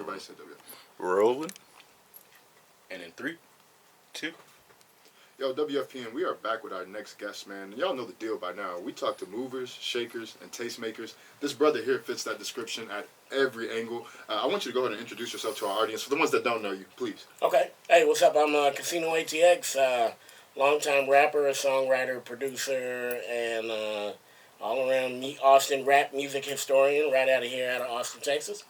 Everybody said WFPN. Rolling. And in 3, 2. Yo, WFPN, we are back with our next guest, man. Y'all know the deal by now. We talk to movers, shakers, and tastemakers. This brother here fits that description at every angle. I want you to go ahead and introduce yourself to our audience. For the ones that don't know you, please. Okay. Hey, what's up? I'm Casino ATX, longtime rapper, songwriter, producer, and all-around Austin rap music historian right out of here, out of Austin, Texas.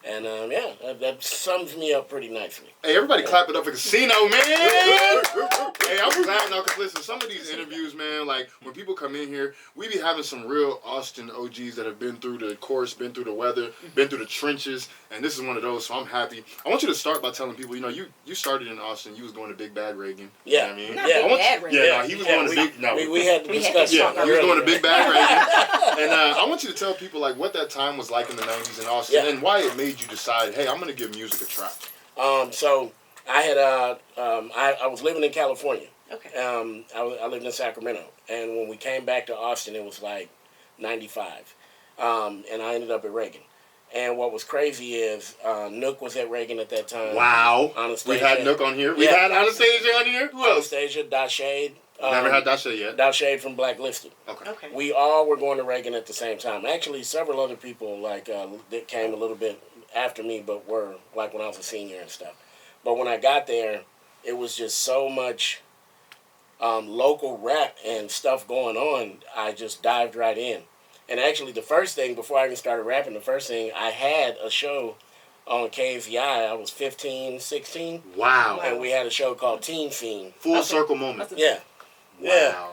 And, that sums me up pretty nicely. Hey, everybody clap it up for Casino, man! Hey, I'm glad now, because listen, some of these interviews, man, like, when people come in here, we be having some real Austin OGs that have been through the course, been through the weather, been through the trenches, and this is one of those, so I'm happy. I want you to start by telling people, you started in Austin, you was going to Big Bad Reagan. Yeah. You know what I mean? Not Big Bad Reagan. He was going to Big, no. We had to discuss Yeah, something he was earlier. going to Big Bad Reagan. And I want you to tell people, like, what that time was like in the 90s in Austin, and why it made you decide, hey, I'm going to give music a try. So I had I was living in California. Okay. I lived in Sacramento, and when we came back to Austin, it was like 95, and I ended up at Reagan. And what was crazy is Nook was at Reagan at that time. Wow. Anastasia. We've had Nook on here. We've had Anastasia on here. Who else? Anastasia, Dashade. Never had Dasha yet. Dashade from Blacklisted. Okay. We all were going to Reagan at the same time. Actually, several other people that came a little bit after me, but were like when I was a senior and stuff. But when I got there, it was just so much local rap and stuff going on. I just dived right in. And actually, the first thing, before I even started rapping, I had a show on KZI. I was 15, 16. Wow. And we had a show called Teen Scene. Full circle moment. Yeah. Wow. Yeah.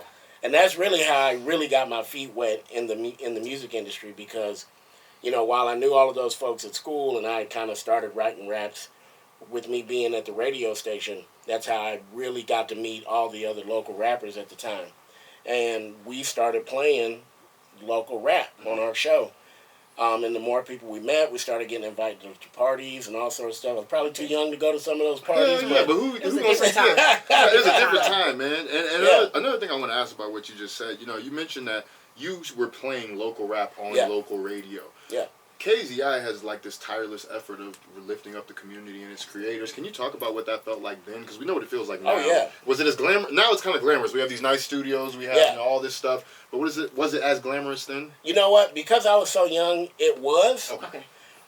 And that's really how I really got my feet wet in the music industry, because, while I knew all of those folks at school and I kind of started writing raps, with me being at the radio station, that's how I really got to meet all the other local rappers at the time. And we started playing local rap on our show. And the more people we met, we started getting invited to parties and all sorts of stuff. I was probably too young to go to some of those parties. Yeah, but who gonna say that? It was a different time, man. And another thing I want to ask about what you just said, you mentioned that you were playing local rap on local radio. Yeah. KZI has like this tireless effort of lifting up the community and its creators. Can you talk about what that felt like then? Because we know what it feels like now. Oh, yeah. Was it as glamorous? Now it's kind of glamorous. We have these nice studios. We have all this stuff. But was it as glamorous then? You know what? Because I was so young, it was. Okay.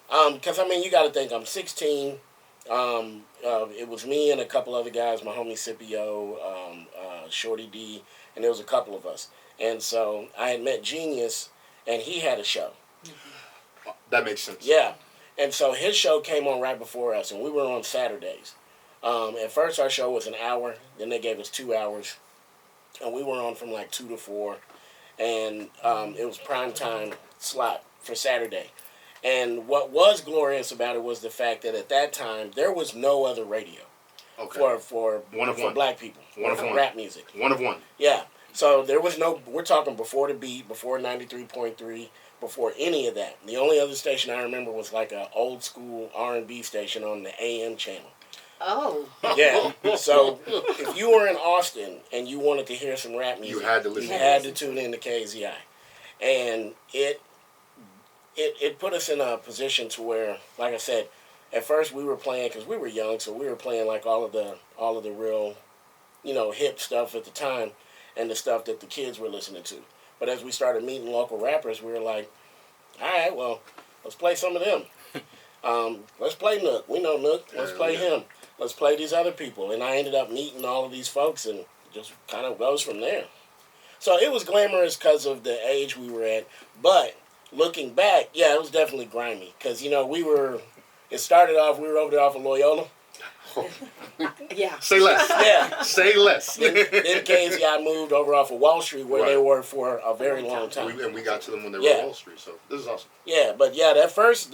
Because, you got to think, I'm 16. It was me and a couple other guys, my homie Scipio, Shorty D, and there was a couple of us. And so I had met Genius, and he had a show. That makes sense. Yeah. And so his show came on right before us, and we were on Saturdays. At first our show was an hour, then they gave us 2 hours, and we were on from like 2 to 4, and it was prime time slot for Saturday. And what was glorious about it was the fact that at that time there was no other radio for black people, for rap music. One of one. Yeah. So there was no, we're talking before the beat, before 93.3, before any of that. The only other station I remember was like an old school R&B station on the AM channel. Oh. Yeah. So if you were in Austin and you wanted to hear some rap music, you had to listen. You had to tune in to KZI. And it put us in a position to where, like I said, at first we were playing, because we were young, so we were playing like all of the real, hip stuff at the time and the stuff that the kids were listening to. But as we started meeting local rappers, we were like, all right, well, let's play some of them. Let's play Nook. We know Nook. Let's play him. Let's play these other people. And I ended up meeting all of these folks, and it just kind of goes from there. So it was glamorous because of the age we were at. But looking back, yeah, it was definitely grimy. Because, it started off, we were over there off of Loyola. Yeah. Say less. Yeah. Say less. Then KZI moved over off of Wall Street, where they were for a very long time. And we got to them when they were on Wall Street, so this is awesome. Yeah, but yeah, that first,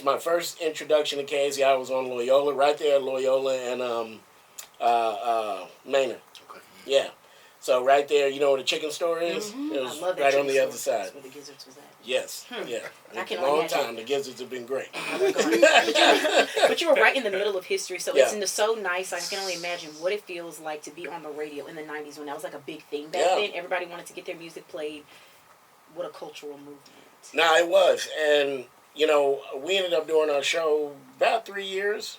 my first introduction to KZI was on Loyola, right there at Loyola and Manor. Okay. Yeah. So right there, you know where the chicken store is? Mm-hmm. It was I love that right on the chicken other store. side. That's where the gizzards was at. Yes. Yeah. I can long imagine. time. The gizzards have been great. But you were right in the middle of history, so Yeah. it's so nice. I can only imagine what it feels like to be on the radio in the 90s when that was like a big thing back then. Everybody wanted to get their music played. What a cultural movement. Nah, it was. And you know, we ended up doing our show about 3 years.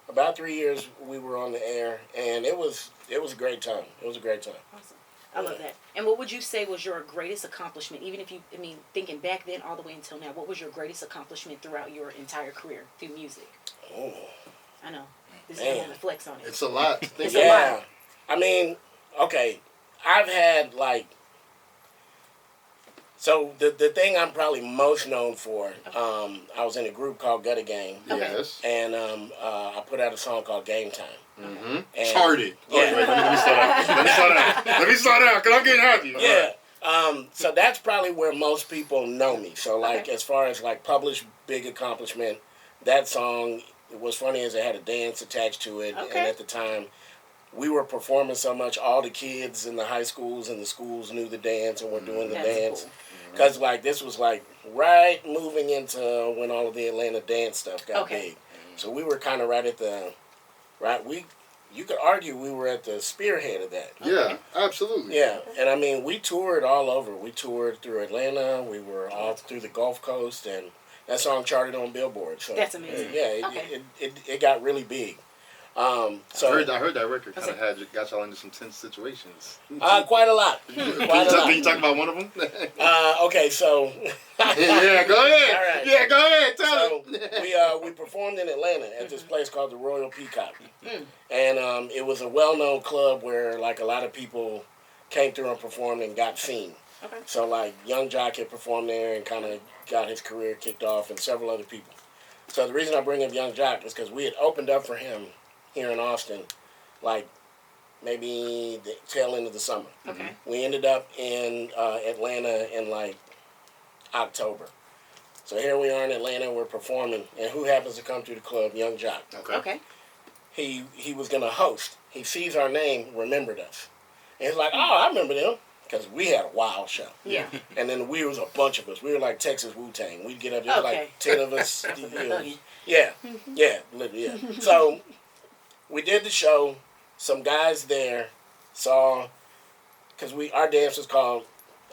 About 3 years we were on the air, and it was a great time. It was a great time. Awesome. I love that. And what would you say was your greatest accomplishment, even if you, I mean, thinking back then all the way until now, what was your greatest accomplishment throughout your entire career through music? Oh, I know. This Man. is one to flex on it. It's a lot to think It's a about. yeah. I mean, okay, I've had like. So the thing I'm probably most known for, I was in a group called Gutter Gang, Yes. and I put out a song called Game Time. Mm-hmm. And- Charted. Yeah. Wait, let me slow down. Let me slow down, because I'm getting happy. Yeah. So that's probably where most people know me. So like Okay. as far as like published big accomplishment, that song, what's funny is it had a dance attached to it, Okay. and at the time we were performing so much, all the kids in the high schools and the schools knew the dance and were doing the That's dance. cool. Because like this was like right moving into when all of the Atlanta dance stuff got Okay. big. So we were kind of right at the you could argue we were at the spearhead of that. Yeah, absolutely. Yeah, and I mean, we toured all over. We toured through Atlanta. We were all through the Gulf Coast, and that song charted on Billboard. So That's amazing. Yeah, Okay. it got really big. So I heard that record kind of got y'all into some tense situations. quite a lot. Can you Quite talk about one of them? a lot. Okay, so Yeah, go ahead. All right. Yeah, go ahead. Tell so it. we performed in Atlanta at this place called the Royal Peacock, and it was a well-known club where like a lot of people came through and performed and got seen. Okay. So like Young Jock had performed there and kind of got his career kicked off, and several other people. So the reason I bring up Young Jock is because we had opened up for him here in Austin, like maybe the tail end of the summer. Okay. We ended up in Atlanta in like October. So here we are in Atlanta, we're performing, and who happens to come to the club? Young Jock. Okay. He was going to host. He sees our name, remembered us. And he's like, oh, I remember them. Because we had a wild show. Yeah. And then we was a bunch of us. We were like Texas Wu-Tang. We'd get up there, Okay. like 10 of us. That's a bit buggy. Yeah, literally, yeah. So we did the show. Some guys there saw, because our dance was called,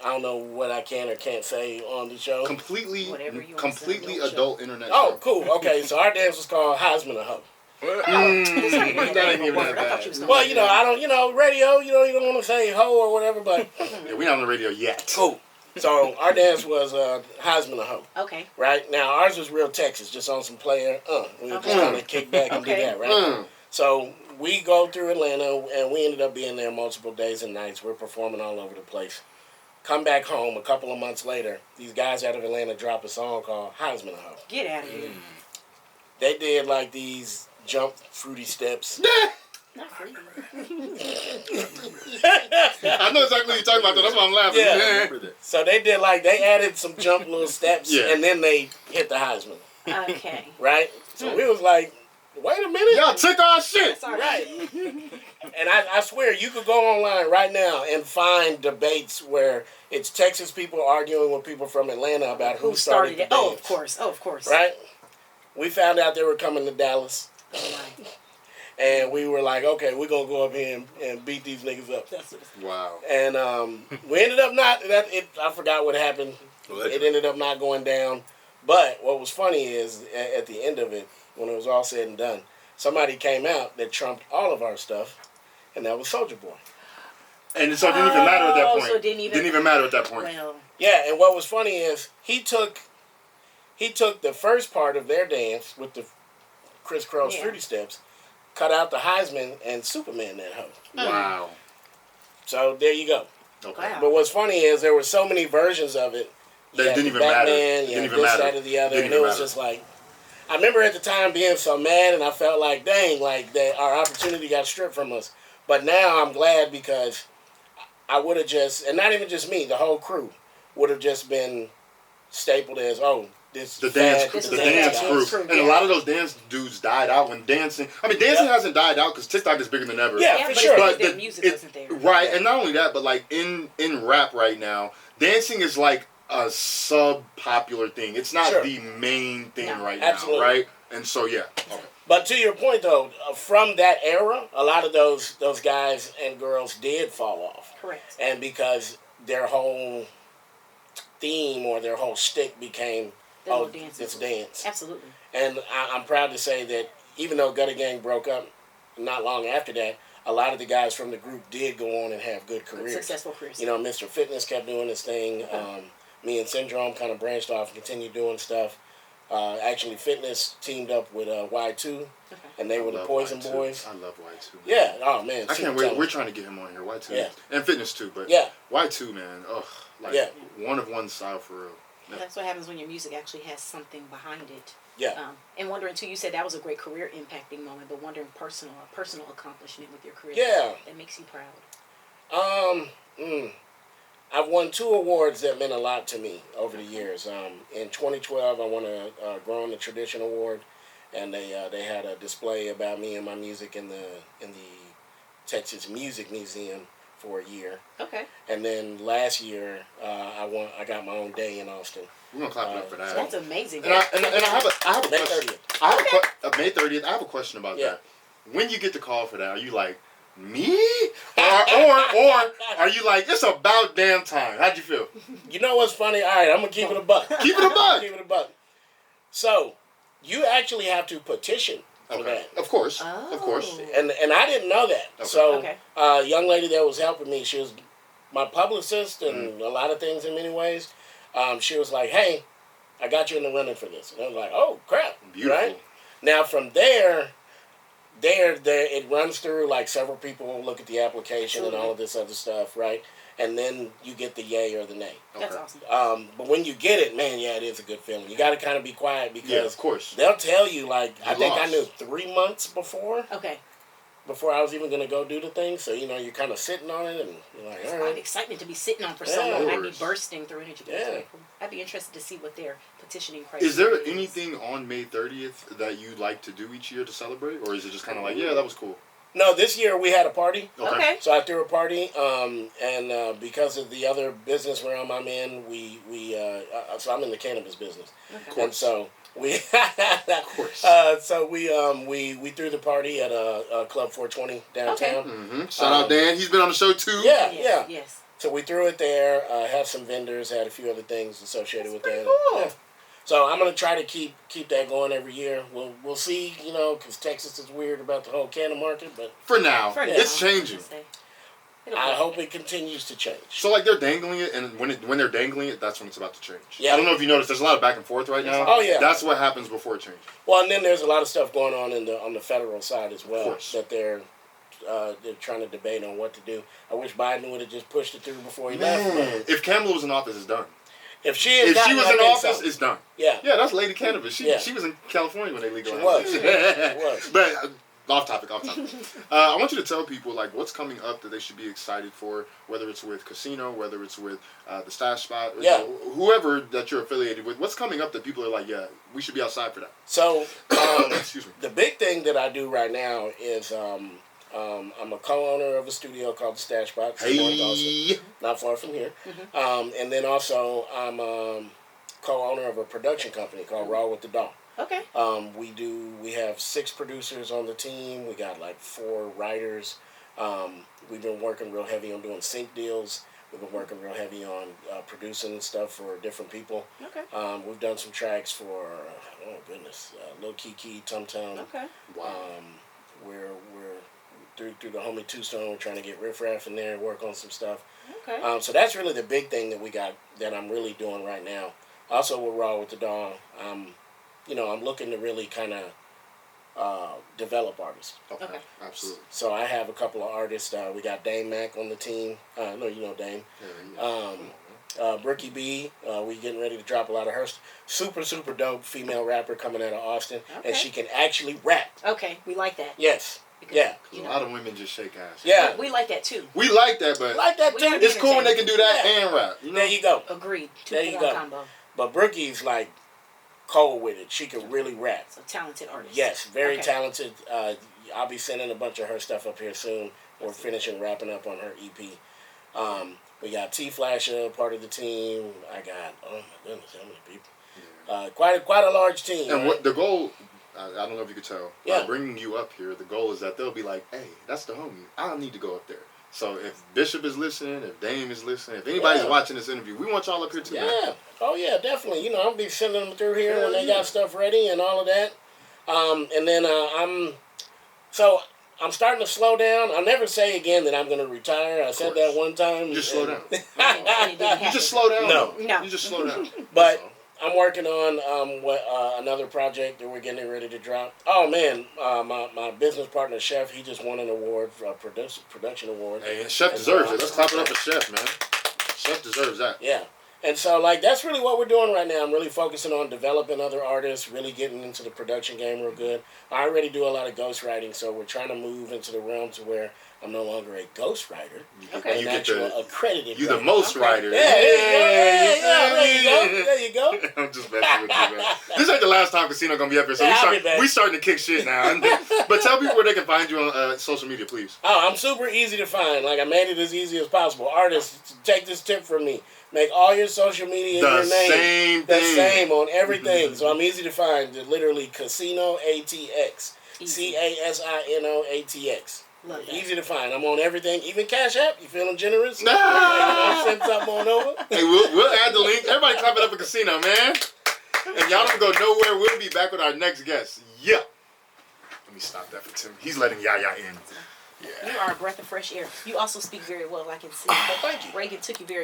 I don't know what I can or can't say on the show. Completely Whatever you wanna completely say, adult internet Oh, show. cool. Okay, so our dance was called Heisman a Hoe. That ain't even that I thought you bad. was gonna Well, say you know, that. I don't, radio, you don't want to say hoe or whatever, but Yeah, we not on the radio yet. cool. So our dance was Heisman a Hoe. Okay. Right? Now, ours was real Texas, just on some player. We would just kind of kick back and Okay. do that, right? Mm. So we go through Atlanta, and we ended up being there multiple days and nights. We're performing all over the place. Come back home a couple of months later, these guys out of Atlanta drop a song called Heisman a Hoe. Get out of here. They did like these jump fruity steps. Not free. I know exactly what you're talking about, though. That's why I'm laughing. Yeah. I remember that. So they did like, they added some jump little steps, Yeah. and then they hit the Heisman, Okay. right? So we was like, wait a minute. Y'all took our shit. That's all Right. right. And I swear, you could go online right now and find debates where it's Texas people arguing with people from Atlanta about who started the it? Oh, dance. of course. Oh, of course. Right? We found out they were coming to Dallas, Oh, my. and we were like, okay, we're going to go up here and beat these niggas up. That's what Wow. And we ended up I forgot what happened. It ended up not going down. But what was funny is, at the end of it, when it was all said and done, somebody came out that trumped all of our stuff, and that was Soulja Boy. And so it didn't even matter at that Oh, point. so it didn't even- matter at that point. well, Yeah, and what was funny is he took the first part of their dance with the crisscross Yeah. fruity steps, cut out the Heisman, and Superman that hoe. Wow. So there you go. Okay. Wow. But what's funny is there were so many versions of it. You That had didn't the even matter. Batman, you Didn't had even this, matter. that, or the other, Didn't and it even was matter. just like, I remember at the time being so mad, and I felt like, dang, like that our opportunity got stripped from us. But now I'm glad because I would have just, and not even just me, the whole crew would have just been stapled as, oh, this The fad, dance, This the was a dance dance crew, crew, and a yeah. lot of those dance dudes died out when dancing. I mean, dancing Yep. hasn't died out because TikTok is bigger than ever. Yeah, yeah, for but sure. it's But their the- music it- wasn't there. Right, and not only that, but like in rap right now, dancing is like a sub-popular thing. It's not Sure. the main thing No. right Absolutely. now, right? And so yeah, okay. But to your point, though, from that era, a lot of those guys and girls did fall off. Correct. And because their whole theme or their whole shtick became The little dances. It's dance. Absolutely. And I'm proud to say that even though Gutter Gang broke up not long after that, a lot of the guys from the group did go on and have good careers. Successful careers. You know, Mr. Fitness kept doing his thing. Me and Syndrome kind of branched off and continued doing stuff. Actually, Fitness teamed up with Y2, and they were the Poison Y2. Boys. I love Y2. Man. Yeah, oh man. I super can't wait. talented. We're trying to get him on here. Y2. Yeah. And Fitness too, but Yeah. Y2, man. Ugh. Like, Yeah. one of one style for real. Well, that's what happens when your music actually has something behind it. Yeah. And wondering too, you said that was a great career impacting moment, but wondering personal accomplishment with your career. Yeah. That makes you proud. I've won 2 awards that meant a lot to me over the years. In 2012, I won a Growing the Tradition Award, and they had a display about me and my music in the Texas Music Museum for a year. Okay. And then last year, I got my own day in Austin. We're gonna clap it up for that. So that's amazing. And I have a May question. 30th. I have a May 30th. I have a question about Yeah. that. When you get the call for that, are you like me, or are you like it's about damn time? How'd you feel? You know what's funny? All right, I'm gonna keep it a buck. Keep it a buck. Keep it a buck. So, you actually have to petition for Okay. that. Of course. Oh. Of course. And I didn't know that. Okay. So, Okay. a young lady that was helping me, she was my publicist and a lot of things in many ways. She was like, "Hey, I got you in the running for this." And I was like, "Oh, crap." Beautiful. Right? Now, from there, it runs through like several people look at the application and all of this other stuff, right? And then you get the yay or the nay. That's Okay. awesome. But when you get it, man, yeah, it is a good feeling. You got to kind of be quiet because Yeah, of course. they'll tell you, like, I You think I lost. knew 3 months before Okay. I was even going to go do the thing. So, you know, you're kind of sitting on it and you're like, It's all quite right. excitement to be sitting on for so Yeah. long. Of I'd be course. bursting through energy. That's Yeah. very cool. I'd be interested to see what their petitioning criteria Is there anything on May 30th that you like to do each year to celebrate, or is it just kind of like, yeah, that was cool? No, this year we had a party. Okay. So I threw a party, and because of the other business realm I'm in, so I'm in the cannabis business, Okay. and so we, Of course. so we threw the party at a Club 420 downtown. Mm-hmm. Shout out Dan. He's been on the show too. Yeah, Yes, yeah. Yes. So we threw it there. Had some vendors, had a few other things associated with pretty that. cool. Yeah. So I'm gonna try to keep that going every year. We'll see, you know, because Texas is weird about the whole canna market, but For now, For now, it's changing. It'll I work. hope it continues to change. So like they're dangling it, and when they're dangling it, that's when it's about to change. Yeah. I don't know if you noticed. There's a lot of back and forth right now. Oh, yeah. That's what happens before it changes. Well, and then there's a lot of stuff going on on the federal side as well course. that they're trying to debate on what to do. I wish Biden would have just pushed it through before he left. Man, if Kamala was in office, it's done. If she If she was in I think office, so. it's done. Yeah. Yeah, that's Lady Cannabis. She Yeah. she was in California when they legalized was. it. She was. But off topic. I want you to tell people like what's coming up that they should be excited for, whether it's with Casino, whether it's with the Stash Spot, or, Yeah. whoever that you're affiliated with. What's coming up that people are like, yeah, we should be outside for that. So Excuse me. the big thing that I do right now is I'm a co-owner of a studio called the Stash Box. in North Austin, Hey. not far from here. And then also I'm co-owner of a production company called Raw with the Dawn. Okay. We have 6 producers on the team. We got like 4 writers. We've been working real heavy on doing sync deals. We've been working real heavy on producing stuff for different people. Okay. We've done some tracks for Lil Kiki, Tum Tum. Okay. Wow. We're through the homie Two Stone. We're trying to get Riff Raff in there and work on some stuff. Okay. So that's really the big thing that we got that I'm really doing right now. Also with Raw with the Dawn, I'm looking to really kind of develop artists. Okay. Absolutely. So I have a couple of artists. We got Dame Mac on the team. No, you know Dame. Brookie B, we getting ready to drop a lot of her super dope female rapper coming out of Austin, Okay. and she can actually rap. Okay. We like that. Yes. Because, Yeah. You A know, lot of women just shake ass. Yeah. we like that too. We like that, but Like that We too. gotta it's cool when they can do that Yeah. and rap. You know? There you go. Agreed. There you 2-for-1 go. combo. But Brookie's like cold with it. She can really rap. So talented artist. Yes, very Okay. talented. I'll be sending a bunch of her stuff up here soon. We're finishing wrapping up on her EP. We got T Flasher, part of the team. I got, oh my goodness, how many people? Quite a large team. And right? what the goal? I don't know if you could tell. Yeah. By bringing you up here, the goal is that they'll be like, "Hey, that's the homie. I don't need to go up there. So if Bishop is listening, if Dame is listening, if anybody's watching this interview, we want y'all up here too. Yeah. Man. Oh yeah, definitely. You know, I'll be sending them through here Hell when they yeah. got stuff ready and all of that. And then I'm starting to slow down. I'll never say again that I'm going to retire. I said that one time. You just slow down. And it didn't You happen. just slow down. No. though. No. You just slow down. But That's all. I'm working on another project that we're getting ready to drop. Oh man, my business partner Chef, he just won an award, production award. Hey, and Chef deserves it. Let's clap it up for Chef, man. Chef deserves that. Yeah. And so, like, that's really what we're doing right now. I'm really focusing on developing other artists, really getting into the production game real good. I already do a lot of ghostwriting, so we're trying to move into the realm to where I'm no longer a ghostwriter. Okay. You An get actual the accredited you the writer. most Okay. writer. Yeah, there you go. There you go. I'm just messing with you, man. This ain't the last time Casino gonna be up here, so Yeah, I'll be back. we starting to kick shit now. But tell people where they can find you on social media, please. Oh, I'm super easy to find. Like, I made it as easy as possible. Artists, take this tip from me. Make all your social media The your name. same The thing. same on everything. So I'm easy to find. Literally, Casino ATX. Easy. CASINOATX. Love that. Easy to find. I'm on everything. Even Cash App. You feeling generous? Nah. Send something on over. Hey, we'll add the link. Everybody clap it up for Casino, man. And y'all don't go nowhere. We'll be back with our next guest. Yeah. Let me stop that for Tim. He's letting Yaya in. You are a breath of fresh air. You also speak very well, I can see. Thank you. Reagan took you very